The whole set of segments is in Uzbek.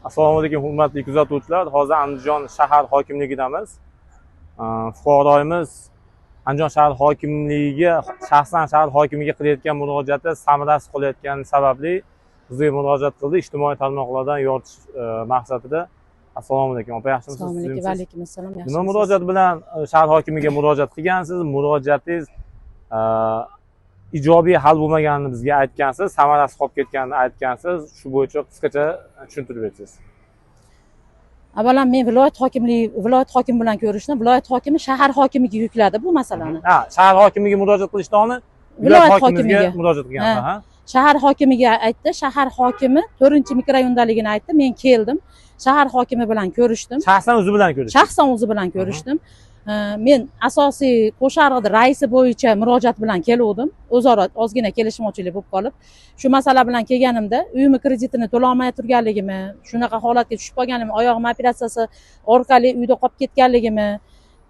Assalomu alaykum hurmatli kuzatuvchilar. Hozir Andijon shahar hokimligidamiz. Fuqaroimiz Andijon shahar hokimligiga shaxsan shahar hokimiga qilayotgan murojaati samarasiz qolayotgani sababli bizga murojaat qildi. Ijtimoiy tarmoqlardan yoritish maqsadida. Assalomu alaykum. Opa, yaxshimisiz? Assalomu alaykum. Va alaykum assalom. Nima murojaat bilan shahar hokimiga murojaat qilgansiz? Murojaatingiz ijobiy hal bo'lmaganini bizga aytgansiz, samarasiz qolib ketganini aytgansiz. Shu bo'yicha qisqacha tushuntirib bersangiz. Avvalo men viloyat hokimi bilan ko'rishni viloyat hokimi shahar hokimiga yukladi bu masalani. Ha, shahar hokimiga murojaat qilishni viloyat hokimiga murojaat qilgansiz, ha? Shahar hokimiga aytdi, shahar hokimi 4-mikrorayondaligini aytdi. Men keldim. Shahar hokimi bilan ko'rishdim. Shaxsan o'zi bilan ko'rishdingiz? Shaxsan o'zi bilan ko'rishdim. Men asosiy Qo'sharg'ida raisi bo'yicha murojaat bilan kelgandim. O'zaro ozgina kelishmovchilik bo'lib qolib, shu masala bilan kelganimda uyimni kreditini to'la olmay turganligimni, shunaqa holatga tushib qolganimni, oyog'im operatsiyasi orqali uyda qolib ketganligimni,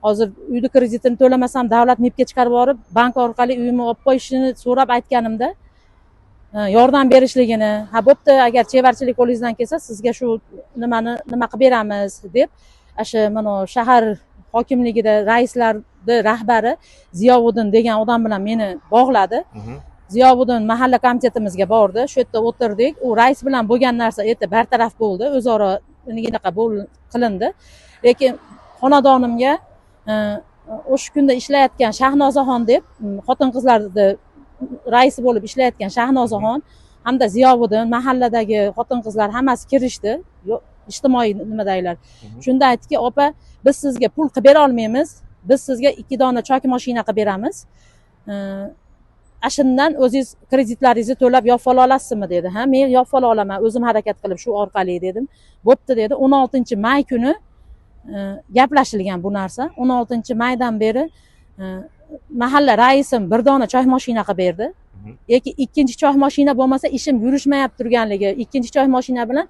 hozir uyni kreditini to'lamasam davlat mibga chiqarib yuborib, bank orqali uyimni olib qo'yishini so'rab aytganimda, yordam berishligini, ha bo'pti, agar chevarchilik qo'lingizdan kelsa, sizga shu nima qilib beramiz deb, shu mana shahar hokimligida raislarni rahbari Ziyovuddin degan odam bilan meni bog'ladi. Ziyovuddin mahalla komitetimizga bordi, shu yerda o'tirdik. U rais bilan bo'lgan narsa bartaraf bo'ldi, o'zaro unaqa qilindi. Lekin xonadonimga o'sha kunda ishlayotgan Shahnozaxon deb xotin-qizlarni raisi bo'lib ishlayotgan Shahnozaxon hamda Ziyovuddin mahalladagi xotin-qizlar hammasi kirishdi. Ijtimoiy nimadagilar. Shunda aytdiki, opa, biz sizga pul qilib bera olmaymiz. Biz sizga 2 dona chok mashina qilib beramiz. Shundan o'zingiz kreditlaringizni to'lab yopib olasizmi dedi. Ha, men yopib olaman, o'zim harakat qilib shu orqali dedim. Bo'pti dedi. 16-may kuni gaplashilgan bu narsa. 16-maydan beri mahalla raisim 1 dona choy mashina qilib berdi. Yoki ikkinchi choy mashina bo'lmasa ishim yurishmayapti turganligi, ikkinchi choy mashina bilan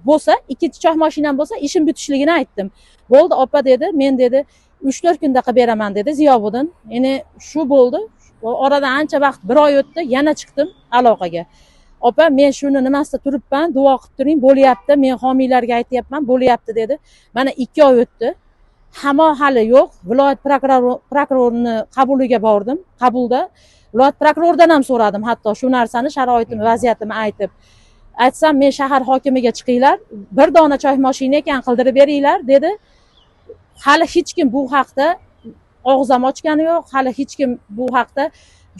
bo'lsa, ikkinchi choy mashinam bo'lsa ishim bitishligini aytdim. Bo'ldi opa dedi, men dedi 3-4 kunda qilib beraman dedi Ziyovuddin. Endi shu bo'ldi. Oradan ancha vaqt, 1 oy o'tdi, yana chiqdim aloqaga. Opa, men shuni nimasida turibman, duo qilib turing, bo'lyapti. Men homiylarga aytyapman, bo'lyapti dedi. Mana 2 oy o'tdi. Hamon hali yo'q. Viloyat prokurorining qabuliga bordim. Qabulda viloyat prokuroridan ham so'radim, hatto shu narsani, sharoitimni, vaziyatimni aytib. Aytsam, men shahar hokimiga chiqinglar, 1 dona choy mashina ekan qildirib beringlar dedi. Hali hech kim bu haqda og'iz ham ochgani yo'q. Hali hech kim bu haqda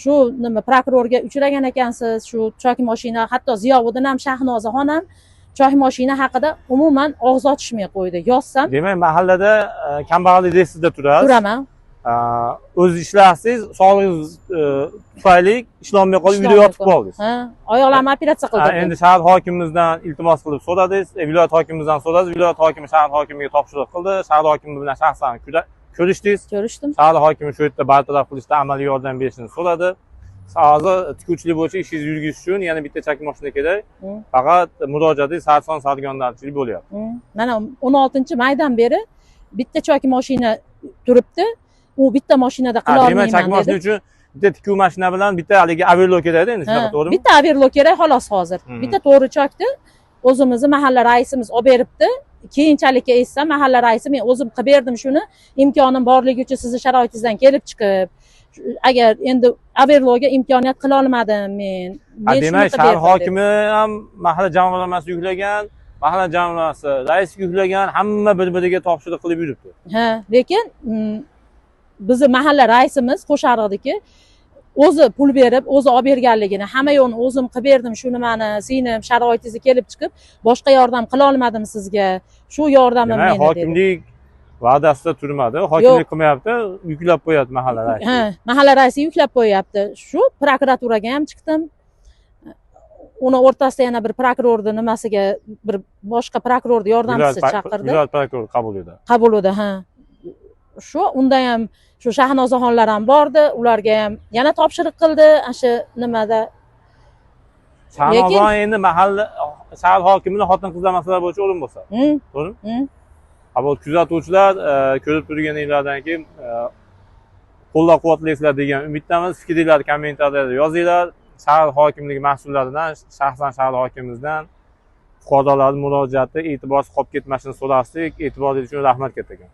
shu nima prokurorga uchragan ekansiz, shu choy mashina, hatto Ziyovuddin ham Shahnozaxon ham choy mashina haqida umuman og'iz ochishmay qo'ydi. Yozsam, demak, mahallada kambag'allik rejisida turasiz. Turaman. O'z ishlarsiz, sog'lig'ingiz tufayli ishlolmay qolib, uyda yotib qoldingiz. Ha, oyoqlarimni operatsiya qildim. Endi shahar hokimimizdan iltimos qilib so'radingiz, viloyat hokimimizdan so'radingiz, viloyat hokimi shahar hokimiga topshiriq qildi, shahar hokimi bilan shaxsan ko'rishdingiz. Ko'rishdim. Shahar hokimi shu yerda bartaraf qilishda amaliy yordam berishini so'radi. Hozir tikuvchilik bo'yicha ishingizni yurgizish uchun yana bitta chak mashina kerak. Faqat murojaatingiz sarson sargardonchilik bo'lyapti. Mana 16-maydan beri bitta choy mashina turibdi. U bitta mashinada qila olmayman dedi. Demak, chak mashina uchun bitta tikuv mashina bilan bitta haligi averlo kerak-da, endi shunaqa to'g'rimi? Bitta averlo kerak xolos hozir. Bitta to'g'ri chokni o'zimizni mahalla raisimiz olib beribdi. Keyinchalikka esa mahalla raisi men o'zim qilib berdim shuni, imkonim borligi uchun sizni sharoitingizdan kelib chiqib, agar endi averloga imkoniyat qila olmadim men. Demak, shahar hokimi ham mahalla jamg'armasi yuklagan, mahalla jamg'armasi raisi yuklagan, hamma bir-biriga topshiriq qilib yuribdi. Ha, lekin bizni mahalla raisimiz Qo'sharg'idagi o'zi pul berib, o'zi olib berganligini, hamma yo'lni o'zim qilib berdim, shu nimani, singlim sharoitingizni kelib chiqib, boshqa yordam qila olmadim sizga. Shu yordamim meni dedi. Hokimlik va'dasida turmadi, hokimlik qilmayapti, yuklab qo'yapti mahalla raisi. Ha, mahalla raisi yuklab qo'yapti. Shu prokuraturaga ham chiqdim. Uni o'rtasida yana bir prokurorning nimasiga, bir boshqa prokurorning yordamchisi chaqirdi. Viloyat prokurori qabulida, ha. Shu unda ham shu Shahnozaxonlar ham bordi, ularga ham yana topshiriq qildi, shu nimada. Shahnozaxon endi mahalla shahar hokimining xotin-qizlar masalalari bo'yicha o'rinbosar. To'g'rimi? Bu kuzatuvchilar ko'rib turganinglardan keyin qo'llab-quvvatlaysizlar degan umiddamiz. Fikringizni kommentariyada yozinglar. Shahar hokimligi mas'ullaridan, shaxsan shahar hokimimizdan fuqarolarning murojaati e'tiborsiz qolib ketmasligini so'rasak, e'tiboringiz uchun rahmat kattakon.